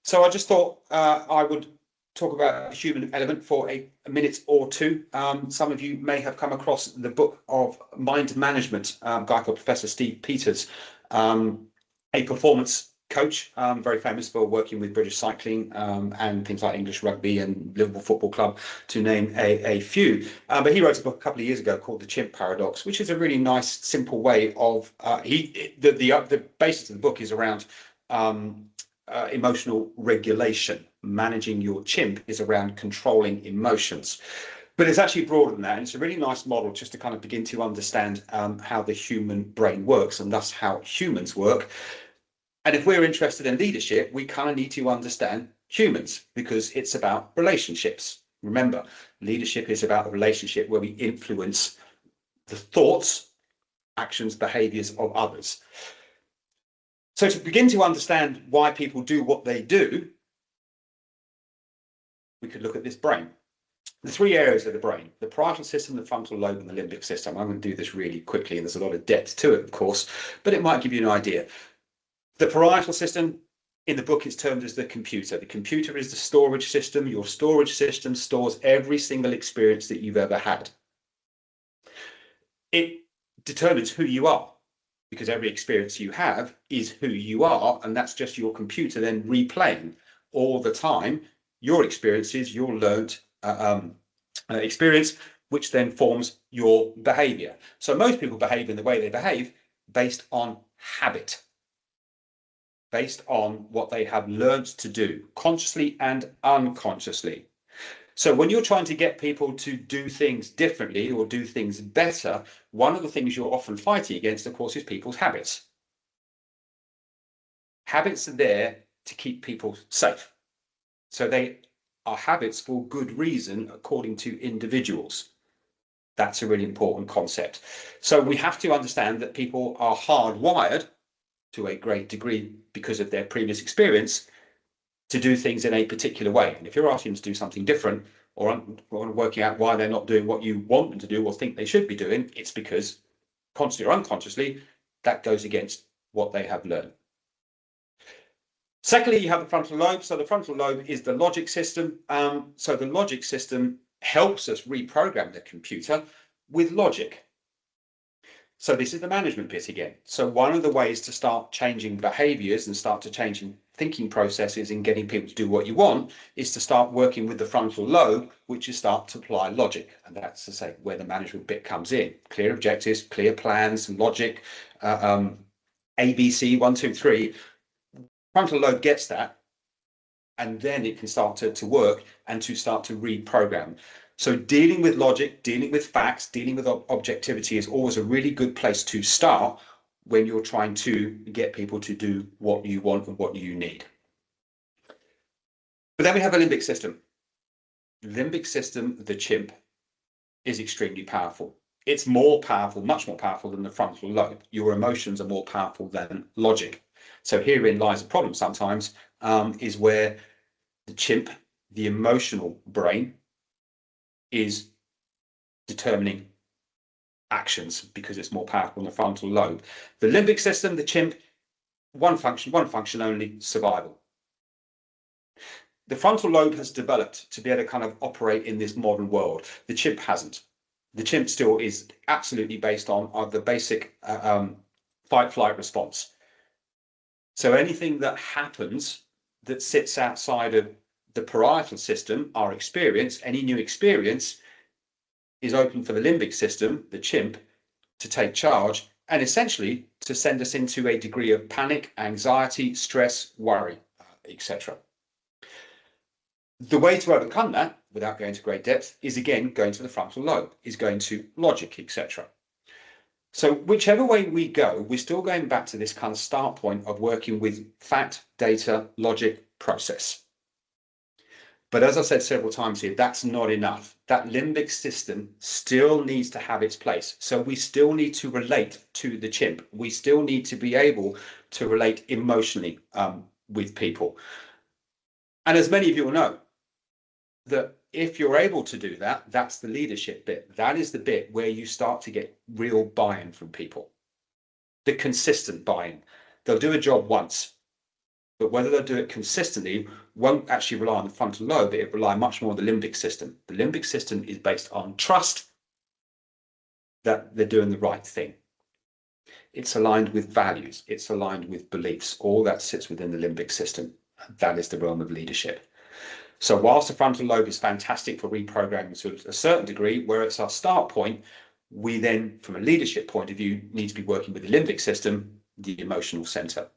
So I just thought I would talk about the human element for a minute or two. Some of you may have come across the book of Mind Management, a guy called Professor Steve Peters, a performance coach, very famous for working with British cycling and things like English rugby and Liverpool Football Club, to name a few. But he wrote a book a couple of years ago called The Chimp Paradox, which is a really nice, simple way of, the basis of the book is around emotional regulation. Managing your chimp is around controlling emotions. But it's actually broader than that. And it's a really nice model just to kind of begin to understand how the human brain works and thus how humans work. And if we're interested in leadership, we kind of need to understand humans because it's about relationships. Remember, leadership is about a relationship where we influence the thoughts, actions, behaviors of others. So to begin to understand why people do what they do, we could look at this brain. The three areas of the brain: the parietal system, the frontal lobe, and the limbic system. I'm going to do this really quickly, and there's a lot of depth to it, of course, but it might give you an idea. The parietal system, in the book, is termed as the computer. The computer is the storage system. Your storage system stores every single experience that you've ever had. It determines who you are, because every experience you have is who you are, and that's just your computer then replaying all the time your experiences, your learnt experience, which then forms your behaviour. So most people behave in the way they behave based on habit, based on what they have learnt to do, consciously and unconsciously. So when you're trying to get people to do things differently or do things better, one of the things you're often fighting against, of course, is people's habits. Habits are there to keep people safe. So they are habits for good reason, according to individuals. That's a really important concept. So we have to understand that people are hardwired to a great degree because of their previous experience to do things in a particular way. And if you're asking them to do something different, or working out why they're not doing what you want them to do or think they should be doing, it's because consciously or unconsciously, that goes against what they have learned. Secondly, you have the frontal lobe. So the frontal lobe is the logic system. So the logic system helps us reprogram the computer with logic. So this is the management bit again. So one of the ways to start changing behaviors and start to changing thinking processes and getting people to do what you want is to start working with the frontal lobe, which is start to apply logic. And that's to say where the management bit comes in. Clear objectives, clear plans, logic, ABC, 1, 2, 3. Frontal lobe gets that, and then it can start to work and to start to reprogram. So dealing with logic, dealing with facts, dealing with objectivity is always a really good place to start when you're trying to get people to do what you want and what you need. But then we have a limbic system. Limbic system, the chimp, is extremely powerful. It's more powerful, much more powerful than the frontal lobe. Your emotions are more powerful than logic. So herein lies a problem sometimes, is where the chimp, the emotional brain, is determining actions because it's more powerful than the frontal lobe. The limbic system, the chimp, one function only: survival. The frontal lobe has developed to be able to kind of operate in this modern world. The chimp hasn't. The chimp still is absolutely based on the basic fight-flight response. So anything that happens that sits outside of the parietal system, our experience, any new experience, is open for the limbic system, the chimp, to take charge and essentially to send us into a degree of panic, anxiety, stress, worry, etc. The way to overcome that, without going to great depth, is again going to the frontal lobe, is going to logic, etc. So whichever way we go, we're still going back to this kind of start point of working with fact, data, logic, process. But as I said several times here, that's not enough. That limbic system still needs to have its place. So we still need to relate to the chimp. We still need to be able to relate emotionally with people. And as many of you will know, that if you're able to do that, that's the leadership bit. That is the bit where you start to get real buy-in from people. The consistent buy-in. They'll do a job once. but whether they'll do it consistently won't actually rely on the frontal lobe, it rely much more on the limbic system. The limbic system is based on trust that they're doing the right thing. It's aligned with values, it's aligned with beliefs. All that sits within the limbic system. That is the realm of leadership. So whilst the frontal lobe is fantastic for reprogramming to a certain degree, where it's our start point, we then, from a leadership point of view, need to be working with the limbic system, the emotional center.